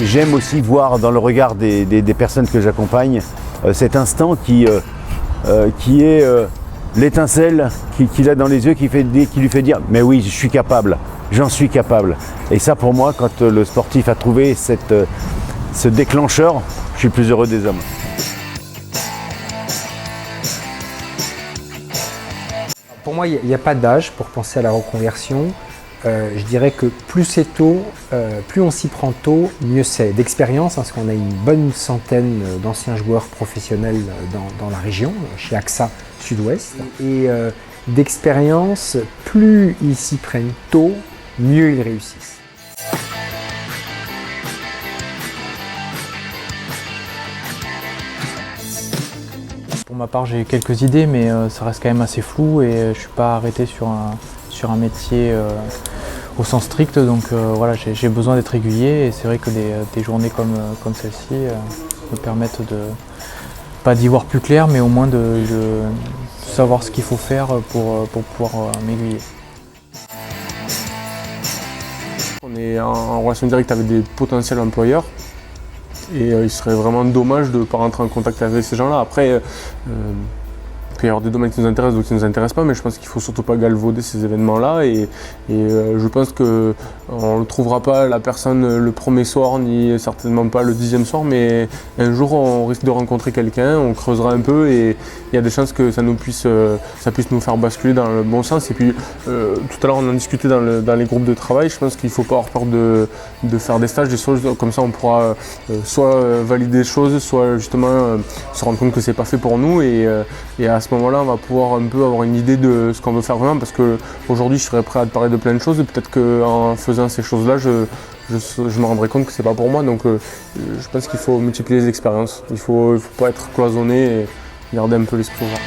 j'aime aussi voir dans le regard des personnes que j'accompagne cet instant qui est l'étincelle qu'il a dans les yeux qui lui fait dire « mais oui, je suis capable, j'en suis capable ». Et ça pour moi, quand le sportif a trouvé ce déclencheur, je suis le plus heureux des hommes. Pour moi, il n'y a pas d'âge pour penser à la reconversion. Je dirais que plus c'est tôt, plus on s'y prend tôt, mieux c'est. D'expérience, parce qu'on a une bonne centaine d'anciens joueurs professionnels dans la région, chez AXA Sud-Ouest. Et d'expérience, plus ils s'y prennent tôt, mieux ils réussissent. Pour ma part, j'ai quelques idées, mais ça reste quand même assez flou et je ne suis pas arrêté sur un métier au sens strict. Donc voilà, j'ai besoin d'être régulier et c'est vrai que des journées comme celle-ci me permettent pas d'y voir plus clair, mais au moins de savoir ce qu'il faut faire pour pouvoir m'aiguiller. On est en relation directe avec des potentiels employeurs. Et il serait vraiment dommage de ne pas rentrer en contact avec ces gens-là. Après, il peut y avoir des domaines qui nous intéressent, d'autres qui ne nous intéressent pas, mais je pense qu'il ne faut surtout pas galvauder ces événements-là. Et je pense qu'on ne trouvera pas la personne le premier soir, ni certainement pas le 10e soir, mais un jour on risque de rencontrer quelqu'un, on creusera un peu et il y a des chances que ça puisse nous faire basculer dans le bon sens. Et puis tout à l'heure on en discutait dans les groupes de travail, je pense qu'il ne faut pas avoir peur de faire des stages, des choses comme ça on pourra soit valider des choses, soit justement se rendre compte que c'est pas fait pour nous et à ce moment-là on va pouvoir un peu avoir une idée de ce qu'on veut faire vraiment, parce qu'aujourd'hui je serais prêt à te parler de plein de choses, peut-être qu'en faisant ces choses-là je me rendrai compte que c'est pas pour moi, donc je pense qu'il faut multiplier les expériences, il faut pas être cloisonné et garder un peu l'esprit ouvert.